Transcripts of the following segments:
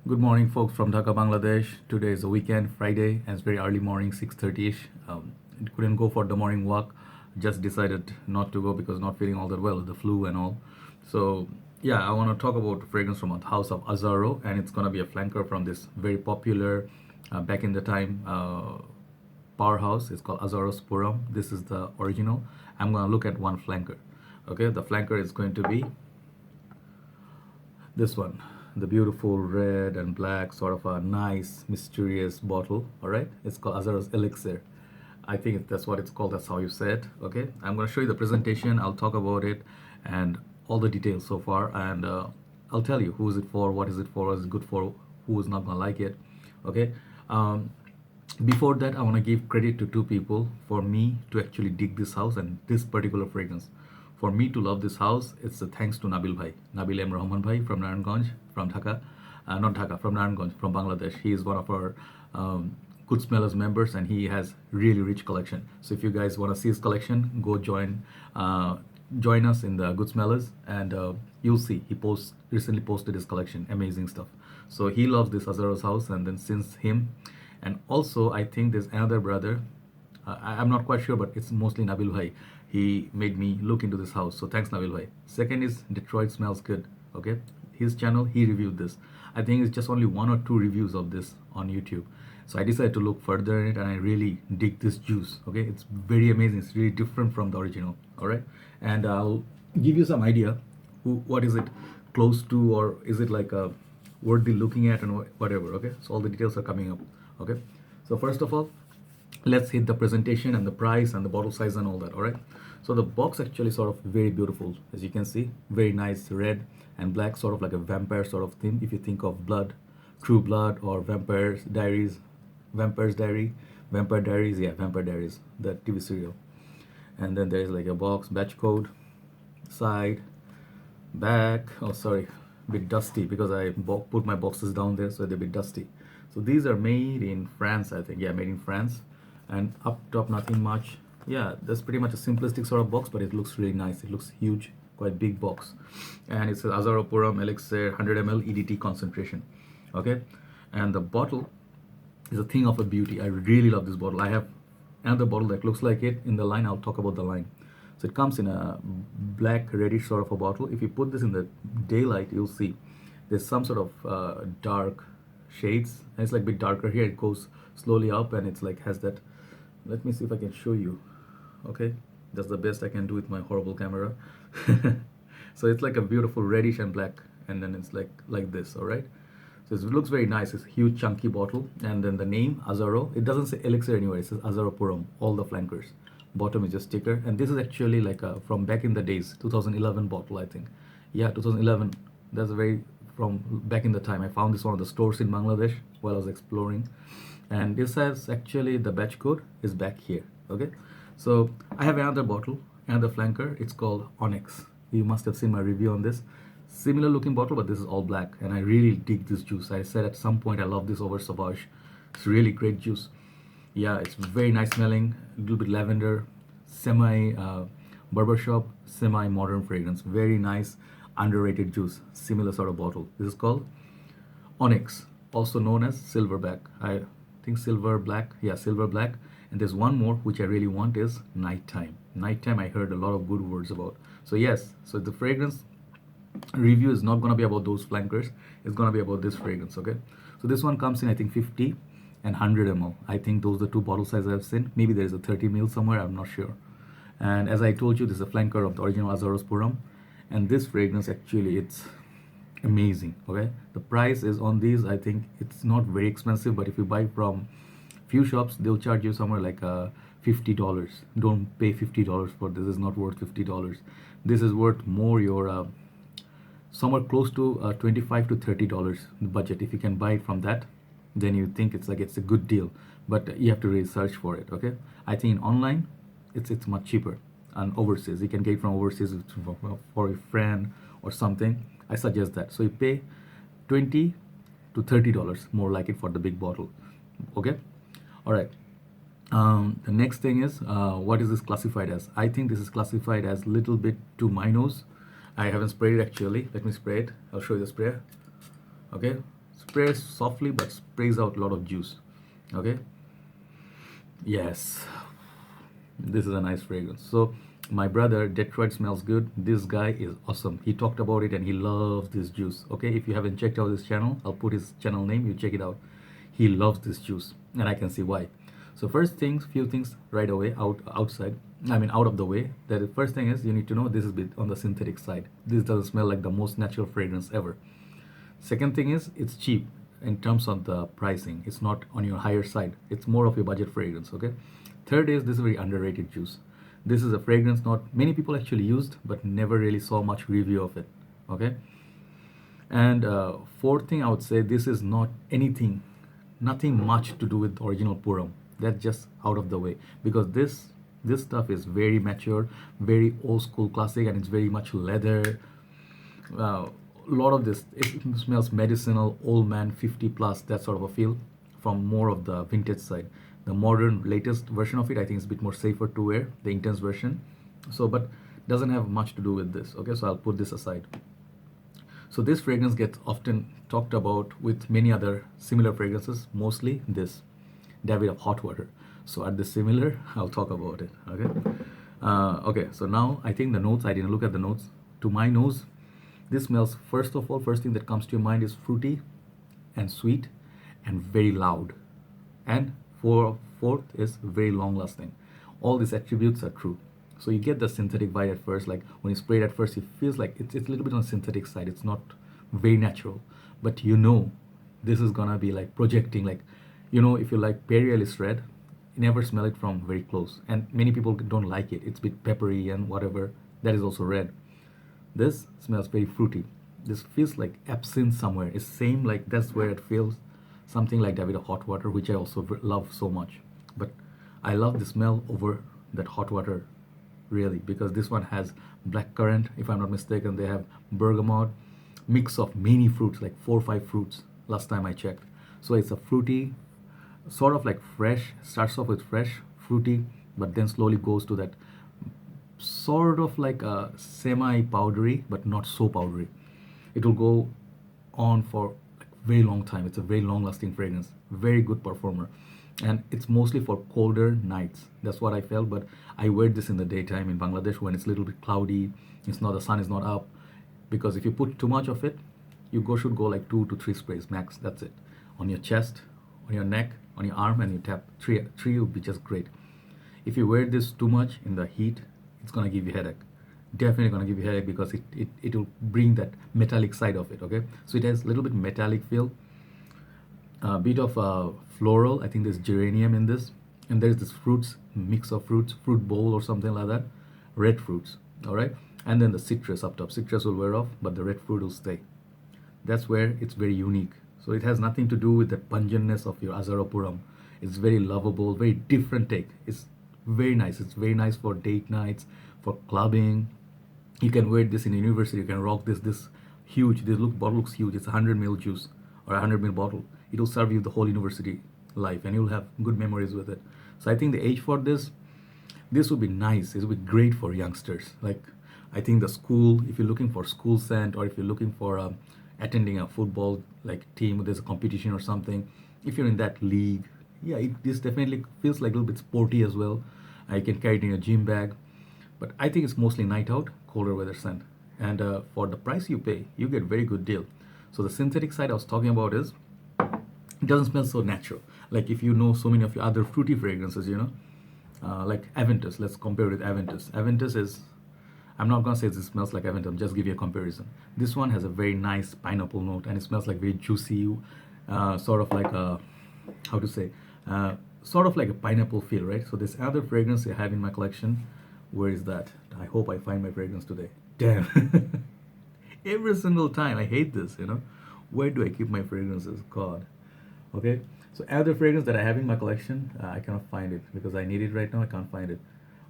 Good morning, folks from Dhaka, Bangladesh. Today is a weekend, Friday, and it's very early morning, 6:30ish. Couldn't go for the morning walk. Just decided not to go because not feeling all that well, the flu and all. So yeah, I want to talk about fragrance from a house of Azzaro, and it's gonna be a flanker from this very popular back in the time powerhouse. It's called Azzaro Pour Homme. This is the original. I'm gonna look at one flanker. Okay, the flanker is going to be this one, the beautiful red and black, sort of a nice mysterious bottle. All right, it's called Azzaro's Elixir. I think that's what it's called. That's how you say it. Okay, I'm going to show you the presentation. I'll talk about it and all the details so far, and I'll tell you who is it for, what is it for, what is it good for, who is not going to like it. Okay. Before that, I want to give credit to two people for me to actually dig this house and this particular fragrance. For me to love this house, it's a thanks to Nabil Bhai, Nabil M. Rahman Bhai from Naranganj, from Dhaka, not Dhaka, from Naranganj, from Bangladesh. He is one of our Good Smellers members, and he has really rich collection. So if you guys want to see his collection, go join us in the Good Smellers, and you'll see he recently posted his collection, amazing stuff. So he loves this Azzaro's house, and then since him, and also I think there's another brother. I'm not quite sure, but it's mostly Nabil Bhai. He made me look into this house. So thanks, Nabil Bhai. Second is Detroit Smells Good. Okay, his channel, he reviewed this. I think it's just only one or two reviews of this on YouTube. So I decided to look further in it, and I really dig this juice. Okay, it's very amazing. It's really different from the original. All right, and I'll give you some idea. What is it close to, or is it like a worthy looking at, and whatever. Okay, so all the details are coming up. Okay, so first of all, let's hit the presentation and the price and the bottle size and all that. All right, so the box actually sort of very beautiful, as you can see, very nice red and black, sort of like a vampire sort of theme. If you think of blood, True Blood, or Vampire Diaries, yeah, Vampire Diaries, the TV serial. And then there's like a box, batch code, side, back. Oh, sorry, a bit dusty because I put my boxes down there, so they're a bit dusty. So these are made in France, I think. Yeah, made in France. And up top, nothing much. Yeah, that's pretty much a simplistic sort of box, but it looks really nice. It looks huge, quite big box. And it says Azzaro Pour Homme Elixir 100 ml EDT concentration. Okay, and the bottle is a thing of a beauty. I really love this bottle. I have another bottle that looks like it in the line. I'll talk about the line. So it comes in a black reddish sort of a bottle. If you put this in the daylight, you'll see there's some sort of dark shades, and it's like a bit darker here. It goes slowly up, and it's like has that. Let me see if I can show you. Okay, that's the best I can do with my horrible camera. So it's like a beautiful reddish and black, and then it's like this. All right, so it looks very nice. It's a huge chunky bottle, and then the name Azzaro, it doesn't say Elixir anywhere. It says Azzaro Pour Homme, all the flankers. Bottom is just sticker, and this is actually like a from back in the days, 2011 bottle, I think. Yeah, 2011. That's very from back in the time. I found this one of the stores in Bangladesh while I was exploring, and this has actually the batch code is back here. Okay, so I have another bottle, another flanker. It's called Onyx. You must have seen my review on this. Similar looking bottle, but this is all black, and I really dig this juice. I said at some point I love this over Sauvage. It's really great juice. Yeah, it's very nice smelling, a little bit lavender, semi barbershop, semi modern fragrance. Very nice, underrated juice. Similar sort of bottle. This is called Onyx, also known as silverback. I think silver black. Yeah, silver black. And there's one more which I really want is nighttime. Nighttime, I heard a lot of good words about. So yes, so the fragrance review is not going to be about those flankers. It's going to be about this fragrance. Okay, so this one comes in, I think, 50 and 100 ml. I think those are the two bottle sizes I've seen. Maybe there is a 30 ml somewhere, I'm not sure. And as I told you, this is a flanker of the original Azzaro Pour Homme, and this fragrance actually, it's amazing. Okay, the price is on these, I think it's not very expensive, but if you buy from few shops, they'll charge you somewhere like $50. Don't pay $50 for this. Is not worth $50. This is worth more your somewhere close to $25 to $30 budget. If you can buy it from that, then you think it's like it's a good deal, but you have to really search for it. Okay, I think online it's much cheaper, and overseas you can get it from overseas for a friend or something. I suggest that. So you pay $20 to $30 more like it for the big bottle. Okay, all right. The next thing is what is this classified as? I think this is classified as little bit to my nose. I haven't sprayed it actually. Let me spray it. I'll show you the spray. Okay, sprays softly but sprays out a lot of juice. Okay. Yes, this is a nice fragrance. So my brother Detroit smells good. This guy is awesome. He talked about it and he loves this juice. Okay, if you haven't checked out his channel, I'll put his channel name, you check it out. He loves this juice and I can see why. So first things, few things right away outside, I mean out of the way. The first thing is you need to know this is bit on the synthetic side. This doesn't smell like the most natural fragrance ever. Second thing is it's cheap in terms of the pricing. It's not on your higher side. It's more of a budget fragrance. Okay. Third is this is a very underrated juice. This is a fragrance not many people actually used, but never really saw much review of it. Okay. And fourth thing I would say, this is not anything, nothing much to do with original Pour Homme. That's just out of the way because this stuff is very mature, very old school classic, and it's very much leather. A lot of this, it smells medicinal, old man, 50 plus, that sort of a feel from more of the vintage side. The modern latest version of it I think is a bit more safer to wear, the intense version. So but doesn't have much to do with this. Okay, so I'll put this aside. So this fragrance gets often talked about with many other similar fragrances, mostly this David of hot water. So at the similar, I'll talk about it. Okay. Okay, so now I think the notes, I didn't look at the notes. To my nose, this smells, first of all, first thing that comes to your mind is fruity and sweet and very loud. And fourth is very long lasting. All these attributes are true. So you get the synthetic vibe at first, like when you spray it at first, it feels like it's a little bit on the synthetic side. It's not very natural, but you know this is gonna be like projecting, like, you know, if you like Perfumer red, you never smell it from very close. And many people don't like it. It's a bit peppery and whatever. That is also red. This smells very fruity. This feels like absinthe somewhere. It's same like that's where it feels something like David of hot water, which I also love so much. But I love the smell over that hot water really because this one has black currant, if I'm not mistaken. They have bergamot, mix of many fruits, like 4 or 5 fruits last time I checked. So it's a fruity, sort of like fresh, starts off with fresh, fruity, but then slowly goes to that sort of like a semi-powdery, but not so powdery. It will go on for a very long time. It's a very long-lasting fragrance, very good performer, and it's mostly for colder nights. That's what I felt. But I wear this in the daytime in Bangladesh when it's a little bit cloudy. It's not, the sun is not up, because if you put too much of it, you should go like 2 to 3 sprays max. That's it, on your chest, on your neck, on your arm, and you tap. Three would be just great. If you wear this too much in the heat, it's gonna give you headache. Definitely gonna give you headache because it will bring that metallic side of it. Okay, so it has a little bit metallic feel, a bit of floral. I think there's geranium in this, and there's this fruits, mix of fruits, fruit bowl or something like that, red fruits. All right, and then the citrus up top. Citrus will wear off, but the red fruit will stay. That's where it's very unique. So it has nothing to do with the pungentness of your Azzaro Pour Homme. It's very lovable, very different take. It's very nice. It's very nice for date nights, for clubbing. You can wear this in university. You can rock this huge. This bottle looks huge. It's a 100 ml juice or a 100 ml bottle. It will serve you the whole university life, and you'll have good memories with it. So I think the age for this would be nice. It would be great for youngsters. Like, I think the school, if you're looking for school scent, or if you're looking for attending a football like team, there's a competition or something. If you're in that league, yeah, this definitely feels like a little bit sporty as well. I can carry it in a gym bag, but I think it's mostly night out, colder weather scent. And for the price you pay, you get very good deal. So the synthetic side I was talking about is, it doesn't smell so natural. Like if you know so many of your other fruity fragrances, you know, like Aventus. Let's compare it with Aventus. Aventus is, I'm not gonna say it smells like Aventus, just give you a comparison. This one has a very nice pineapple note, and it smells like very juicy, sort of like a, how to say, sort of like a pineapple feel, right? So this other fragrance I have in my collection, where is that? I hope I find my fragrance today. Damn. Every single time, I hate this, you know. Where do I keep my fragrances? God. Okay. So other fragrance that I have in my collection, I cannot find it because I need it right now. I can't find it.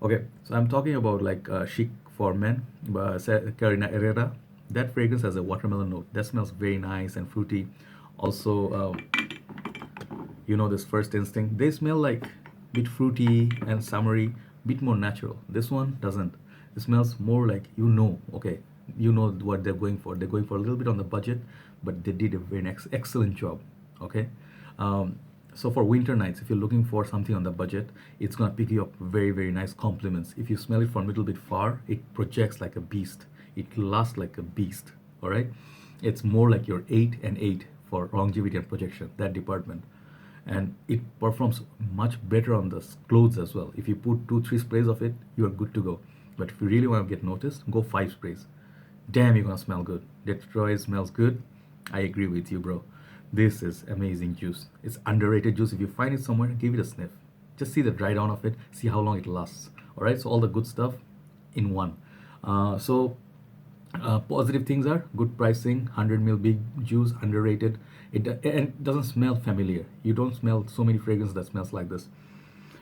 Okay. So I'm talking about like Chic for Men by Carina Herrera. That fragrance has a watermelon note. That smells very nice and fruity. Also, you know, this First Instinct, they smell like bit fruity and summery, bit more natural. This one doesn't. It smells more like, you know, okay, you know what they're going for. They're going for a little bit on the budget, but they did a very excellent job. Okay. So for winter nights, if you're looking for something on the budget, it's gonna pick you up very, very nice compliments. If you smell it from a little bit far, it projects like a beast. It lasts like a beast. All right. It's more like your 8 and 8 for longevity and projection, that department. And it performs much better on the clothes as well. If you put 2-3 sprays of it, you're good to go. But if you really want to get noticed, go 5 sprays. Damn, you're gonna smell good. Detroit smells good. I agree with you, bro. This is amazing juice. It's underrated juice. If you find it somewhere, give it a sniff. Just see the dry down of it, see how long it lasts. All right, so all the good stuff in one. Positive things are good pricing, 100 ml big juice, underrated. It doesn't smell familiar. You don't smell so many fragrances that smells like this.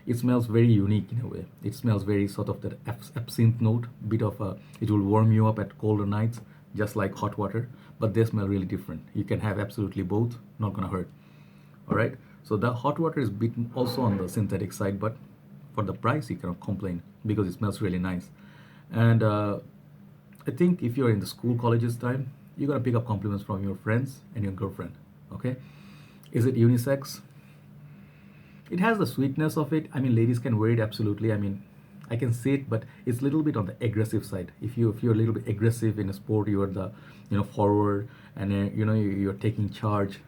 It smells very unique in a way. It smells very sort of that absinthe note, bit of a. It will warm you up at colder nights, just like hot water. But they smell really different. You can have absolutely both, not gonna hurt. All right. So the hot water is bit also on the synthetic side, but for the price you cannot complain because it smells really nice. And I think if you're in the school colleges time, you're gonna pick up compliments from your friends and your girlfriend. Okay. Is it unisex? It has the sweetness of it. I mean, ladies can wear it absolutely. I mean, I can see it, but it's a little bit on the aggressive side. If you're a little bit aggressive in a sport, you're the forward, and you're taking charge.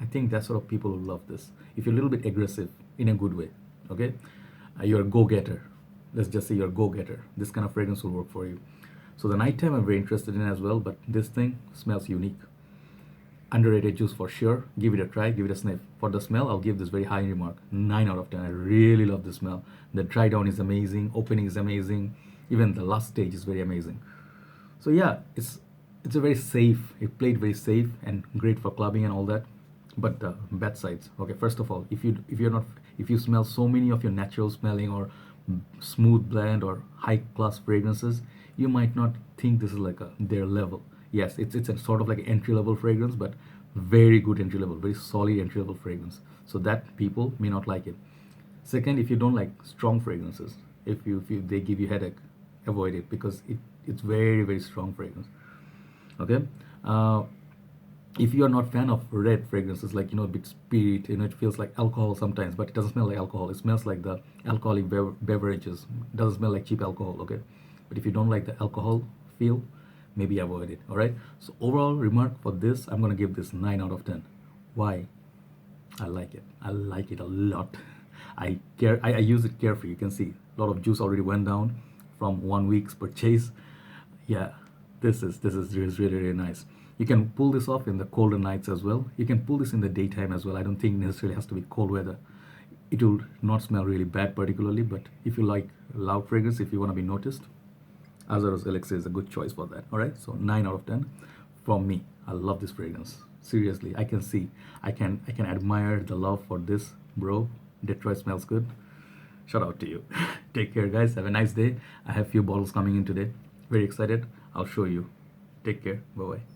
I think that sort of people will love this. If you're a little bit aggressive in a good way, okay, you're a go-getter. Let's just say you're a go-getter. This kind of fragrance will work for you. So the nighttime I'm very interested in as well, but this thing smells unique. Underrated juice for sure. Give it a try, give it a sniff. For the smell, I'll give this very high remark. 9 out of 10. I really love the smell. The dry down is amazing, opening is amazing. Even the last stage is very amazing. So yeah, it's a very safe. It played very safe and great for clubbing and all that. But the bad sides. Okay, first of all, if you smell so many of your natural smelling or smooth blend or high class fragrances, you might not think this is like their level. Yes, it's a sort of like an entry level fragrance, but very good entry level, very solid entry level fragrance. So that people may not like it. Second, if you don't like strong fragrances, if they give you headache, avoid it because it's very, very strong fragrance. Okay. If you are not fan of red fragrances, like a bit spirit, it feels like alcohol sometimes, but it doesn't smell like alcohol. It smells like the alcoholic beverages. It doesn't smell like cheap alcohol. Okay. But if you don't like the alcohol feel, maybe avoid it. All right. So overall remark for this, I'm gonna give this 9 out of 10. Why? I like it. I like it a lot. I use it carefully. You can see a lot of juice already went down from 1 week's purchase. Yeah, this is really, really nice. You can pull this off in the colder nights as well. You can pull this in the daytime as well. I don't think necessarily has to be cold weather. It will not smell really bad particularly, but if you like loud fragrance, if you want to be noticed, Azzaro Elixir is a good choice for that. All right, so 9 out of 10 from me. I love this fragrance. Seriously, I can admire the love for this, bro. Detroit smells good. Shout out to you. Take care, guys. Have a nice day. I have few bottles coming in today. Very excited. I'll show you. Take care. Bye bye.